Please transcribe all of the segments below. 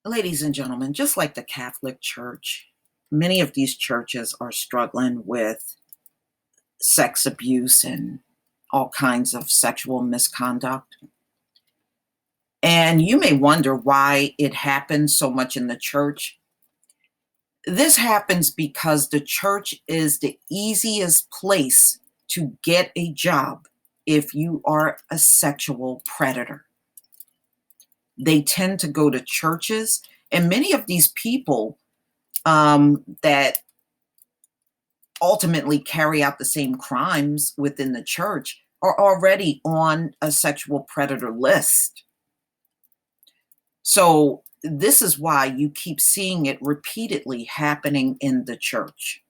Ladies and gentlemen, just like the Catholic Church, many of these churches are struggling with sex abuse and all kinds of sexual misconduct. And you may wonder why it happens so much in the church. This happens because the church is the easiest place to get a job if you are a sexual predator. They tend to go to churches, and many of these people that ultimately carry out the same crimes within the church are already on a sexual predator list. So this is why you keep seeing it repeatedly happening in the church.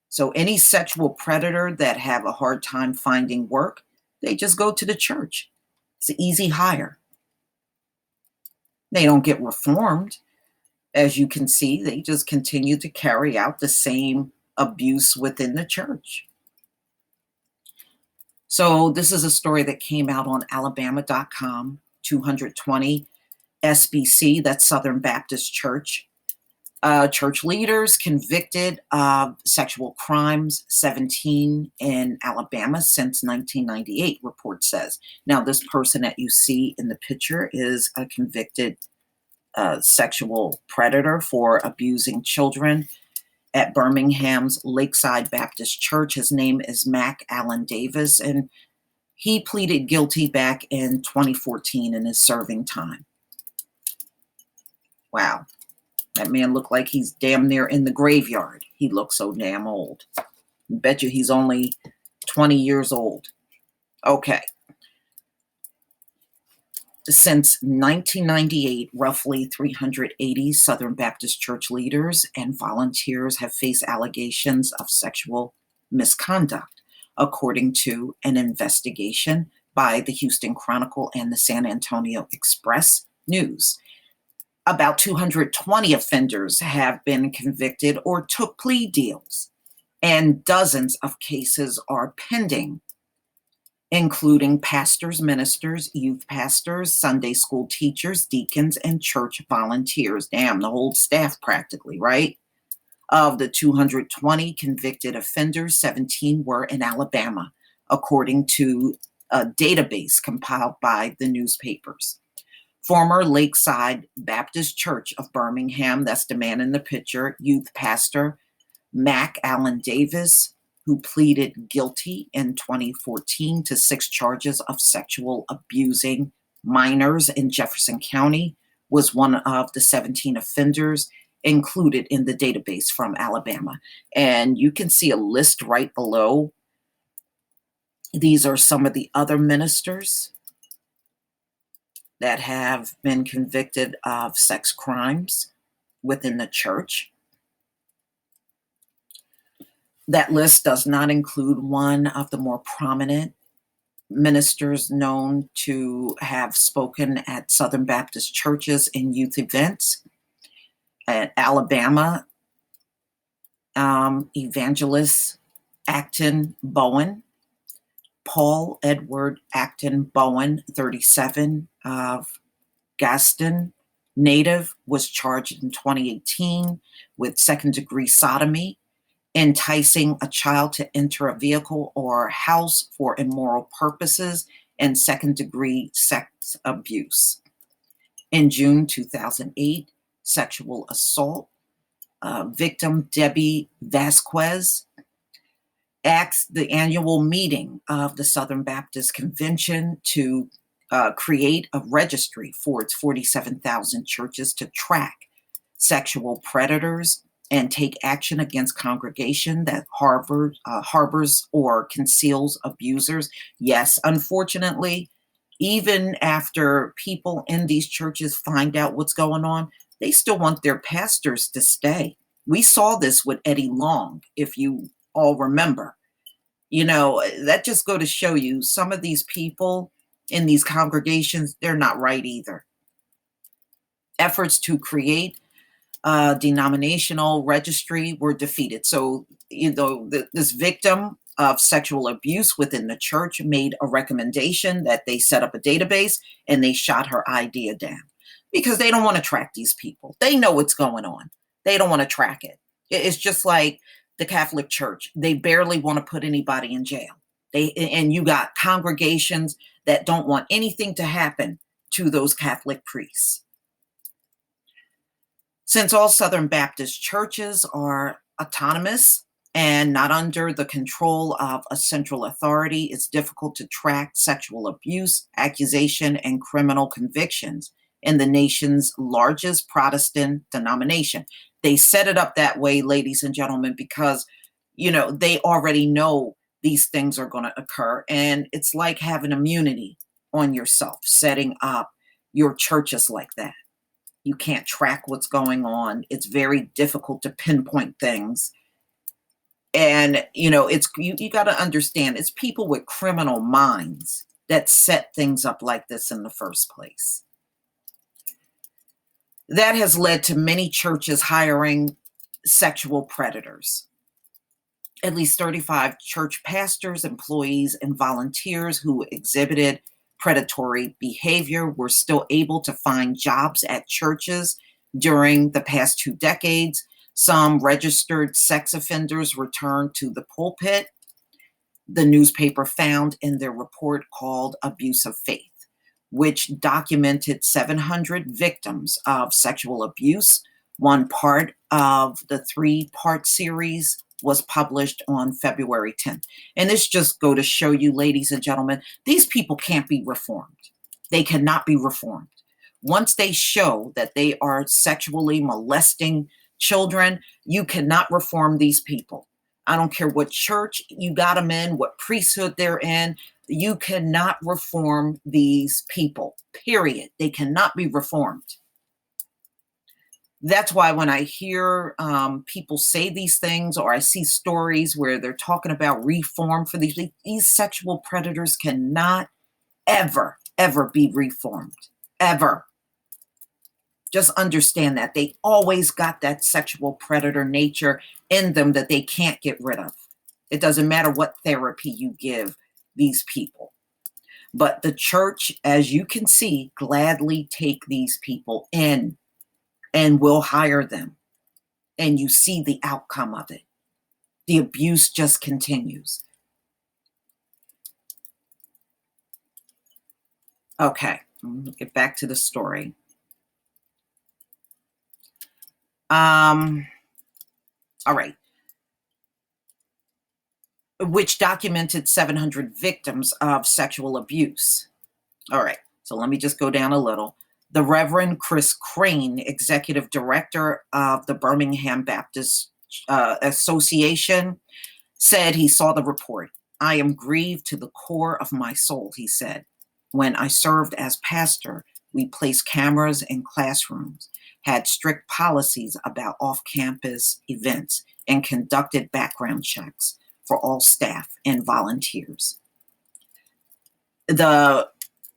So any sexual predator that have a hard time finding work, they just go to the church. It's an easy hire. They don't get reformed. As you can see, they just continue to carry out the same abuse within the church. So this is a story that came out on alabama.com, 220 SBC, that's Southern Baptist Church. Church leaders convicted of sexual crimes, 17 in Alabama since 1998, report says. Now, this person that you see in the picture is a convicted sexual predator for abusing children at Birmingham's Lakeside Baptist Church. His name is Mac Allen Davis, and he pleaded guilty back in 2014 and is serving time. Wow. That man looked like he's damn near in the graveyard. He looks so damn old. I bet you he's only 20 years old. Okay. Since 1998, roughly 380 Southern Baptist church leaders and volunteers have faced allegations of sexual misconduct, according to an investigation by the Houston Chronicle and the San Antonio Express News. About 220 offenders have been convicted or took plea deals, and dozens of cases are pending, including pastors, ministers, youth pastors, Sunday school teachers, deacons, and church volunteers. Damn, the whole staff practically, right? Of the 220 convicted offenders, 17 were in Alabama, according to a database compiled by the newspapers. Former Lakeside Baptist Church of Birmingham, that's the man in the picture, youth pastor Mac Allen Davis, who pleaded guilty in 2014 to 6 charges of sexual abusing minors in Jefferson County, was one of the 17 offenders included in the database from Alabama. And you can see a list right below. These are some of the other ministers that have been convicted of sex crimes within the church. That list does not include one of the more prominent ministers known to have spoken at Southern Baptist churches and youth events. At Alabama, evangelist Acton Bowen, Paul Edward Acton Bowen, 37, of Gaston native, was charged in 2018 with second-degree sodomy, enticing a child to enter a vehicle or house for immoral purposes, and second-degree sex abuse. In June 2008, sexual assault victim Debbie Vasquez asked the annual meeting of the Southern Baptist Convention to create a registry for its 47,000 churches to track sexual predators and take action against congregation that harbors or conceals abusers. Yes, unfortunately, even after people in these churches find out what's going on, they still want their pastors to stay. We saw this with Eddie Long, if you all remember. You know, that just go to show you some of these people in these congregations, they're not right either. Efforts to create a denominational registry were defeated. So, you know, this victim of sexual abuse within the church made a recommendation that they set up a database, and they shot her idea down. because they don't want to track these people. They know what's going on. They don't want to track it. It's just like the Catholic Church. They barely want to put anybody in jail. And you got congregations that don't want anything to happen to those Catholic priests. Since all Southern Baptist churches are autonomous and not under the control of a central authority, it's difficult to track sexual abuse, accusation, and criminal convictions in the nation's largest Protestant denomination. They set it up that way, ladies and gentlemen, because, they already know these things are going to occur. And it's like having immunity on yourself, setting up your churches like that. You can't track what's going on. It's very difficult to pinpoint things. And, it's you got to understand, it's people with criminal minds that set things up like this in the first place. That has led to many churches hiring sexual predators. At least 35 church pastors, employees, and volunteers who exhibited predatory behavior were still able to find jobs at churches during the past 2 decades. Some registered sex offenders returned to the pulpit, the newspaper found in their report called Abuse of Faith, which documented 700 victims of sexual abuse. One part of the 3-part series was published on February 10th. And this just go to show you, ladies and gentlemen, these people can't be reformed. They cannot be reformed. Once they show that they are sexually molesting children, you cannot reform these people. I don't care what church you got them in, what priesthood they're in. You cannot reform these people, period. They cannot be reformed. That's why when I hear people say these things, or I see stories where they're talking about reform for these sexual predators cannot ever be reformed, ever. Just understand that they always got that sexual predator nature in them that they can't get rid of. It doesn't matter what therapy you give these people. But the church, as you can see, gladly take these people in and will hire them. And you see the outcome of it. The abuse just continues. Okay, get back to the story. All right. Which documented 700 victims of sexual abuse. All right, so let me just go down a little. The Reverend Chris Crane, executive director of the Birmingham Baptist Association, said he saw the report. I am grieved to the core of my soul, he said. When I served as pastor, we placed cameras in classrooms, had strict policies about off-campus events, and conducted background checks for all staff and volunteers. The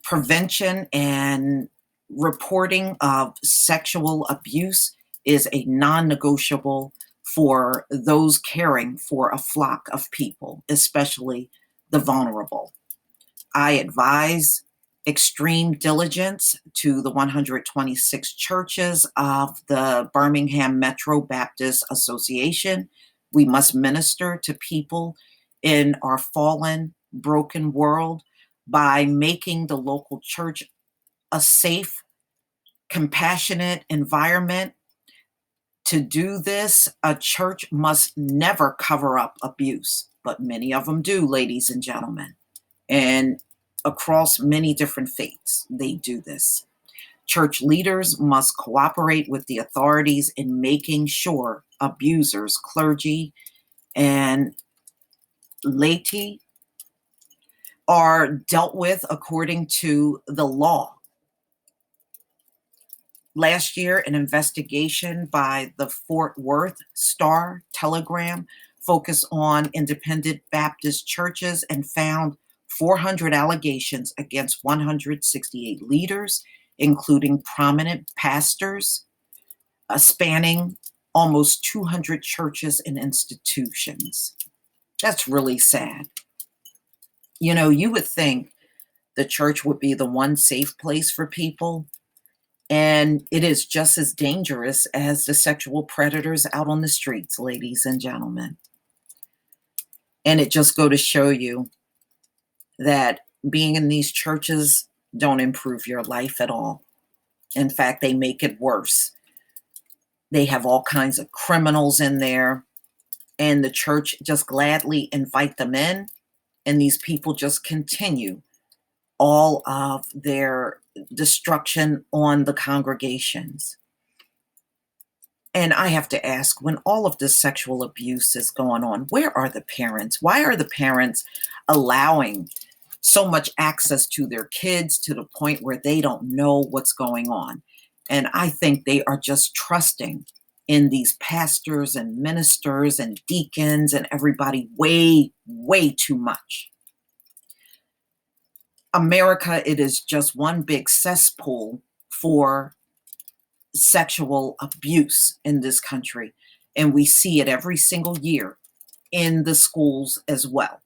prevention and reporting of sexual abuse is a non-negotiable for those caring for a flock of people, especially the vulnerable. I advise extreme diligence to the 126 churches of the Birmingham Metro Baptist Association. We must minister to people in our fallen, broken world by making the local church a safe, compassionate environment. To do this, a church must never cover up abuse, but many of them do, ladies and gentlemen. And across many different faiths, they do this. Church leaders must cooperate with the authorities in making sure abusers, clergy, and laity are dealt with according to the law. Last year, an investigation by the Fort Worth Star-Telegram focused on independent Baptist churches and found 400 allegations against 168 leaders, including prominent pastors, spanning almost 200 churches and institutions. That's really sad. You would think the church would be the one safe place for people, And it is just as dangerous as the sexual predators out on the streets, ladies and gentlemen. And it just go to show you that being in these churches don't improve your life at all. In fact, they make it worse. They have all kinds of criminals in there, and the church just gladly invite them in, and these people just continue all of their destruction on the congregations. And I have to ask, when all of this sexual abuse is going on, where are the parents? Why are the parents allowing so much access to their kids to the point where they don't know what's going on? And I think they are just trusting in these pastors and ministers and deacons and everybody way, way too much. America, it is just one big cesspool for sexual abuse in this country. And we see it every single year in the schools as well.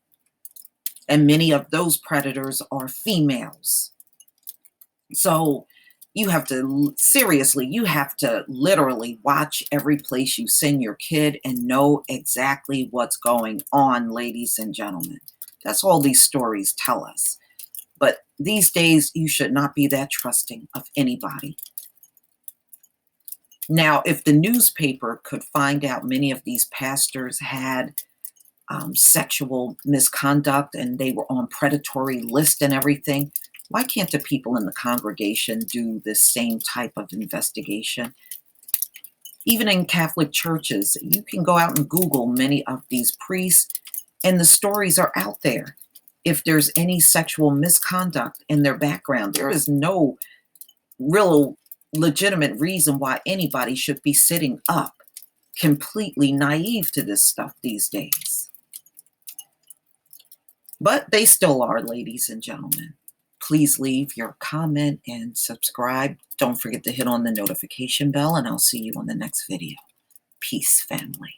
And many of those predators are females. So you have to seriously, you have to literally watch every place you send your kid and know exactly what's going on, ladies and gentlemen. That's all these stories tell us. But these days, you should not be that trusting of anybody. Now, if the newspaper could find out many of these pastors had sexual misconduct and they were on predatory list and everything, why can't the people in the congregation do the same type of investigation? Even in Catholic churches, you can go out and Google many of these priests, and the stories are out there. If there's any sexual misconduct in their background, there is no real legitimate reason why anybody should be sitting up completely naive to this stuff these days. But they still are, ladies and gentlemen. Please leave your comment and subscribe. Don't forget to hit on the notification bell, and I'll see you on the next video. Peace, family.